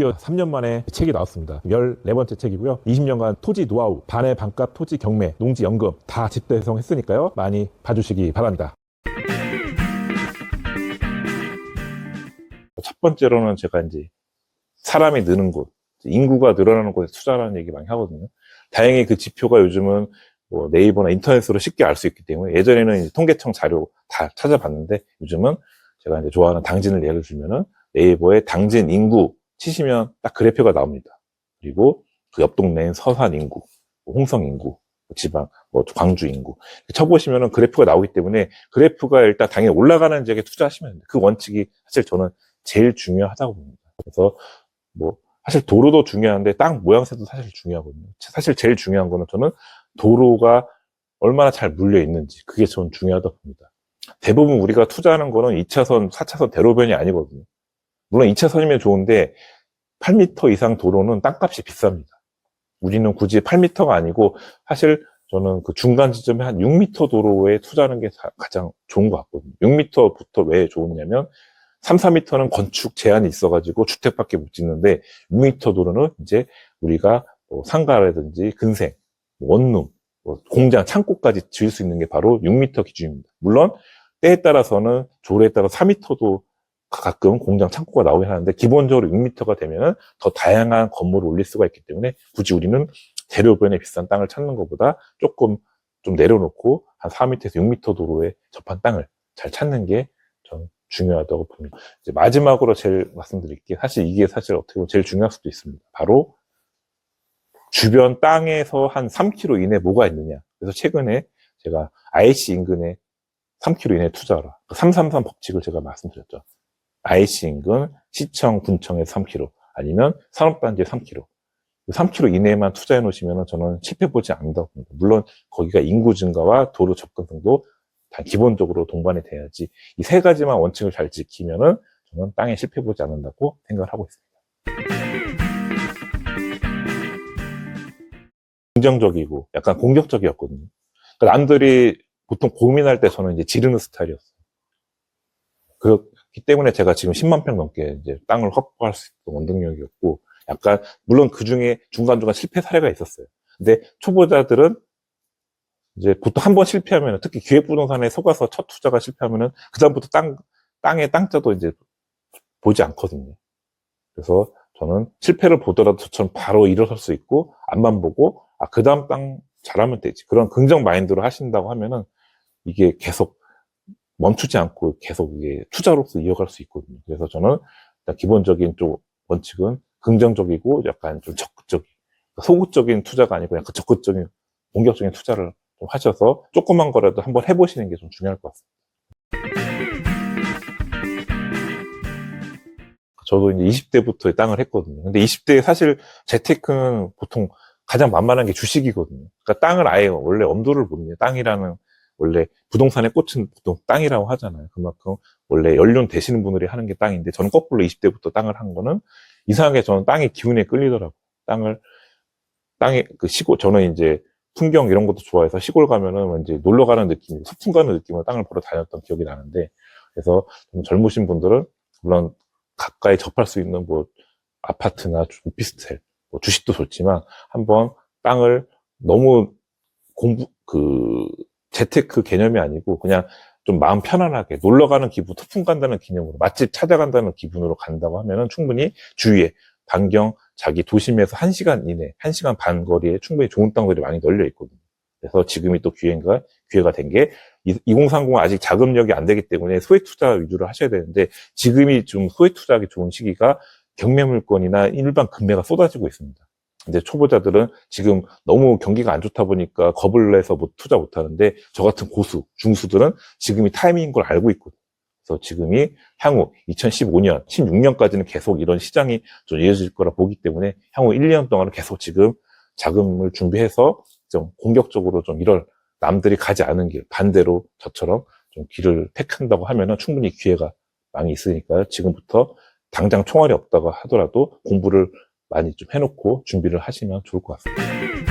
드디어 3년 만에 책이 나왔습니다. 14번째 책이고요. 20년간 토지 노하우, 반의 반값 토지 경매, 농지 연금 다 집대성했으니까요. 많이 봐주시기 바랍니다. 첫 번째로는 제가 이제 사람이 느는 곳, 인구가 늘어나는 곳에 투자라는 얘기 많이 하거든요. 다행히 그 지표가 요즘은 뭐 네이버나 인터넷으로 쉽게 알 수 있기 때문에 예전에는 이제 통계청 자료 다 찾아봤는데 요즘은 제가 이제 좋아하는 당진을 예를 들면은 네이버에 당진 인구 치시면 딱 그래프가 나옵니다. 그리고 그 옆 동네인 서산 인구, 홍성 인구, 지방, 광주 인구 쳐보시면은 그래프가 나오기 때문에 그래프가 일단 당연히 올라가는 지역에 투자하시면 됩니다. 그 원칙이 사실 저는 제일 중요하다고 봅니다. 그래서 뭐 사실 도로도 중요한데 땅 모양새도 사실 중요하거든요. 사실 제일 중요한 거는 저는 도로가 얼마나 잘 물려 있는지 그게 저는 중요하다고 봅니다. 대부분 우리가 투자하는 거는 2차선, 4차선 대로변이 아니거든요. 물론 2차선이면 좋은데 8m 이상 도로는 땅값이 비쌉니다. 우리는 굳이 8m가 아니고 사실 저는 그 중간 지점에 한 6m 도로에 투자하는 게 가장 좋은 것 같거든요. 6m부터 왜 좋으냐면 3, 4m는 건축 제한이 있어가지고 주택밖에 못 짓는데 6m 도로는 이제 우리가 상가라든지 근생, 원룸, 공장, 창고까지 지을 수 있는 게 바로 6m 기준입니다. 물론 때에 따라서는 조례에 따라 4m도 가끔 공장 창고가 나오긴 하는데 기본적으로 6m가 되면 더 다양한 건물을 올릴 수가 있기 때문에 굳이 우리는 대로변에 비싼 땅을 찾는 것보다 조금 좀 내려놓고 한 4m에서 6m 도로에 접한 땅을 잘 찾는 게 저는 중요하다고 봅니다. 이제 마지막으로 제일 말씀드릴게요. 사실 이게 사실 어떻게 보면 제일 중요할 수도 있습니다. 바로 주변 땅에서 한 3km 이내 뭐가 있느냐. 그래서 최근에 제가 IC 인근에 3km 이내 투자하라. 333 법칙을 제가 말씀드렸죠. IC 인근, 시청, 군청에서 3km, 아니면 산업단지에 3km. 3km 이내에만 투자해 놓으시면 저는 실패보지 않는다고 봅니다. 물론 거기가 인구 증가와 도로 접근성도 다 기본적으로 동반이 돼야지 이 세 가지만 원칙을 잘 지키면은 저는 땅에 실패보지 않는다고 생각을 하고 있습니다. 긍정적이고 약간 공격적이었거든요. 그러니까 남들이 보통 고민할 때 저는 이제 지르는 스타일이었어요. 그렇기 때문에 제가 지금 10만 평 넘게 이제 땅을 확보할 수 있던 원동력이었고, 약간 물론 그 중에 중간중간 실패 사례가 있었어요. 근데 초보자들은 이제 보통 한 번 실패하면, 특히 기획부동산에 속아서 첫 투자가 실패하면은 그다음부터 땅의 땅자도 이제 보지 않거든요. 그래서 저는 실패를 보더라도 저처럼 바로 일어설 수 있고, 앞만 보고 그 다음 땅 잘하면 되지, 그런 긍정 마인드로 하신다고 하면은 이게 계속 멈추지 않고 계속 이게 투자로서 이어갈 수 있거든요. 그래서 저는 일단 기본적인 좀 원칙은 긍정적이고 약간 좀 적극적인, 소극적인 투자가 아니고 약간 적극적인 공격적인 투자를 좀 하셔서 조그만 거라도 한번 해보시는 게 좀 중요할 것 같습니다. 저도 이제 20대부터 땅을 했거든요. 근데 20대에 사실 재테크는 보통 가장 만만한 게 주식이거든요. 그러니까 땅을 아예 원래 엄두를 못 내요. 땅이라는, 원래 부동산의 꽃은 보통 땅이라고 하잖아요. 그만큼 원래 연륜 되시는 분들이 하는 게 땅인데, 저는 거꾸로 20대부터 땅을 한 거는 이상하게 저는 땅의 기운에 끌리더라고요. 땅에 그 시골, 저는 이제 풍경 이런 것도 좋아해서 시골 가면은 이제 놀러 가는 느낌, 소풍 가는 느낌으로 땅을 보러 다녔던 기억이 나는데, 그래서 좀 젊으신 분들은 물론 가까이 접할 수 있는 뭐 아파트나 오피스텔, 뭐 주식도 좋지만 한번 땅을 너무 재테크 개념이 아니고 그냥 좀 마음 편안하게 놀러 가는 기분, 소풍 간다는 개념으로, 맛집 찾아간다는 기분으로 간다고 하면은 충분히 주위에 반경 자기 도심에서 1시간 이내, 1시간 반 거리에 충분히 좋은 땅들이 많이 널려 있거든요. 그래서 지금이 또 기회가 된 게 2030은 아직 자금력이 안 되기 때문에 소액 투자 위주로 하셔야 되는데, 지금이 좀 소액 투자하기 좋은 시기가 경매 물건이나 일반 금매가 쏟아지고 있습니다. 근데 초보자들은 지금 너무 경기가 안 좋다 보니까 겁을 내서 투자 못 하는데, 저 같은 고수, 중수들은 지금이 타이밍인 걸 알고 있거든요. 그래서 지금이 향후 2015년, 16년까지는 계속 이런 시장이 좀 이어질 거라 보기 때문에 향후 1년 동안은 계속 지금 자금을 준비해서 좀 공격적으로 좀 이럴, 남들이 가지 않은 길, 반대로 저처럼 좀 길을 택한다고 하면은 충분히 기회가 많이 있으니까요. 지금부터 당장 총알이 없다고 하더라도 공부를 많이 좀 해놓고 준비를 하시면 좋을 것 같습니다.